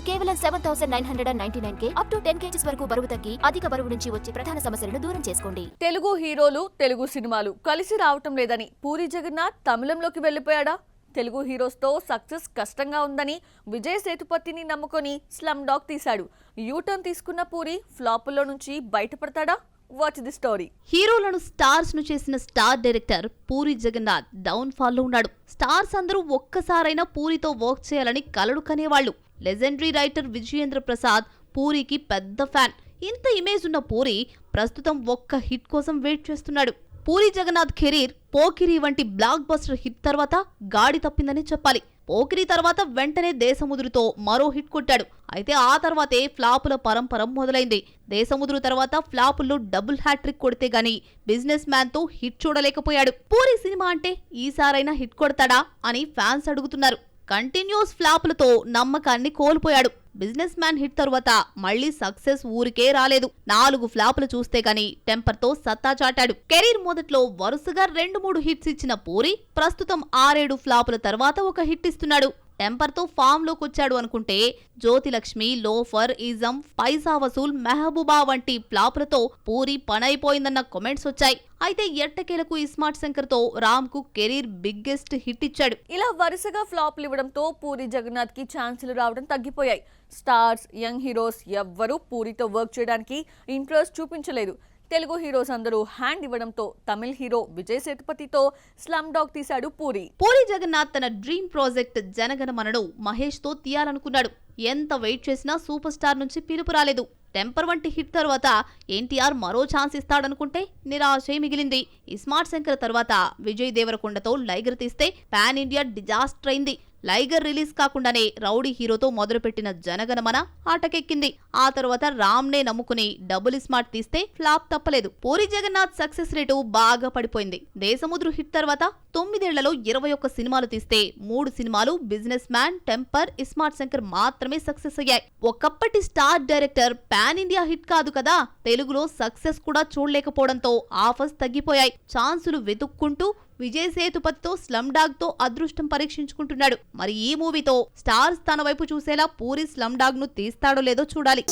కేవలం 7999K up to 10 kgs వరకు బరువు తగ్గి అధిక బరువు నుంచి వచ్చే ప్రధాన సమస్యలను దూరం చేసుకోండి. తెలుగు హీరోలు తెలుగు సినిమాలు కలిసి రావటం లేదని పూరి జగన్నాథ్ తమిళంలోకి వెళ్లిపోయాడా? తెలుగు హీరోస్తో సక్సెస్ కష్టంగా ఉందని విజయ్ సేతుపతిని నమ్ముకొని స్లమ్ డాగ్ తీశాడు. యూటర్న్ తీసుకున్న పూరి ఫ్లాపుల్లో నుంచి బయటపడతాడా? Watch the story. హీరోలను స్టార్స్ ను చేసిన star director Puri Jagannath downfall లో ఉన్నాడు. స్టార్స్ అందరూ ఒక్కసారైనా పూరితో వర్క్ చేయాలని కలలు కనేవాళ్లు. లెజెండరీ రైటర్ విజయేంద్ర ప్రసాద్ పూరికి పెద్ద ఫ్యాన్. ఇంత ఇమేజ్ ఉన్న పూరి ప్రస్తుతం ఒక్క హిట్ కోసం వెయిట్ చేస్తున్నాడు. పూరి జగన్నాథ్ కెరీర్ పోకిరి వంటి బ్లాక్ బస్టర్ హిట్ తర్వాత గాడి తప్పిందని చెప్పాలి. పోకిరి తర్వాత వెంటనే దేశముదురుతో మరో హిట్ కొట్టాడు. అయితే ఆ తర్వాతే ఫ్లాపుల పరంపర మొదలైంది. దేశముదురు తర్వాత ఫ్లాపుల్లో డబుల్ హ్యాట్రిక్ కొడితే గాని బిజినెస్ మ్యాన్ తో హిట్ చూడలేకపోయాడు. పూరి సినిమా అంటే ఈసారైనా హిట్ కొడతాడా అని ఫ్యాన్స్ అడుగుతున్నారు. కంటిన్యూస్ ఫ్లాపులతో నమ్మకాన్ని కోల్పోయాడు. బిజినెస్ మ్యాన్ హిట్ తరువాత మళ్లీ సక్సెస్ ఊరికే రాలేదు. 4 ఫ్లాపులు చూస్తే గాని టెంపర్ తో సత్తా చాటాడు. కెరీర్ మొదట్లో వరుసగా 2-3 హిట్స్ ఇచ్చిన పూరి ప్రస్తుతం 6-7 ఫ్లాపుల తర్వాత ఒక హిట్ ఇస్తున్నాడు. టెంపర్ తో ఫామ్ లోకొచ్చాడు అనుకుంటే జ్యోతిలక్ష్మి, లోఫర్, ఇజం, పైసా వసూల్, మెహబూబా వంటి ఫ్లాపులతో పూరి పనైపోయిందన్న కామెంట్స్ వచ్చాయి. అయితే ఎట్టకేలకు ఇస్మార్ట్ శంకర్ తో రామ్ కు కెరీర్ బిగ్గెస్ట్ హిట్ ఇచ్చాడు. ఇలా వరుసగా ఫ్లాప్లు ఇవ్వడంతో పూరి జగన్నాథ్ కి ఛాన్సులు రావడం తగ్గిపోయాయి. స్టార్స్, యంగ్ హీరోస్ ఎవ్వరూ పూరితో వర్క్ చేయడానికి ఇంట్రెస్ట్ చూపించలేదు. తెలుగు హీరోస్ అందరూ హ్యాండ్ ఇవ్వడంతో తమిళ హీరో విజయ్ సేతుపతితో స్లమ్ డాగ్ తీశాడు పూరి. పూరి జగన్నాథ్ తన డ్రీమ్ ప్రాజెక్ట్ జనగణమనను మహేష్ తో తీయాలనుకున్నాడు. ఎంత వెయిట్ చేసినా సూపర్ స్టార్ నుంచి పిలుపు రాలేదు. టెంపర్ వంటి హిట్ తర్వాత ఎన్టీఆర్ మరో ఛాన్స్ ఇస్తాడనుకుంటే నిరాశే మిగిలింది. ఇస్మార్ట్ శంకర్ తర్వాత విజయ్ దేవరకొండతో లైగర్ తీస్తే పాన్ ఇండియా డిజాస్టర్ అయింది. లైగర్ రిలీజ్ కాకుండానే రౌడీ హీరోతో మొదలుపెట్టిన జనగణమన ఆటకెక్కింది. ఆ తర్వాత రామ్ నే నమ్ముకుని డబుల్ ఇస్మార్ట్ తీస్తే ఫ్లాప్ తప్పలేదు. పూరి జగన్నాథ్ సక్సెస్ రేటు బాగా పడిపోయింది. దేశముద్రు హిట్ తర్వాత 9 ఏళ్లలో 21 సినిమాలు తీస్తే 3 సినిమాలు business man, temper, iSmart Shankar మాత్రమే సక్సెస్ అయ్యాయి. ఒకప్పటి star director pan India hit కాదు కదా, తెలుగులో సక్సెస్ కూడా చూడలేకపోవడంతో ఆఫర్స్ తగ్గిపోయాయి. ఛాన్సులు వెతుక్కుంటూ విజయ్ సేతుపతితో స్లమ్ డాగ్ తో అదృష్టం పరీక్షించుకుంటున్నాడు. మరి ఈ మూవీతో స్టార్స్ తన వైపు చూసేలా పూరి స్లమ్ డాగ్ ను తీస్తాడో లేదో చూడాలి.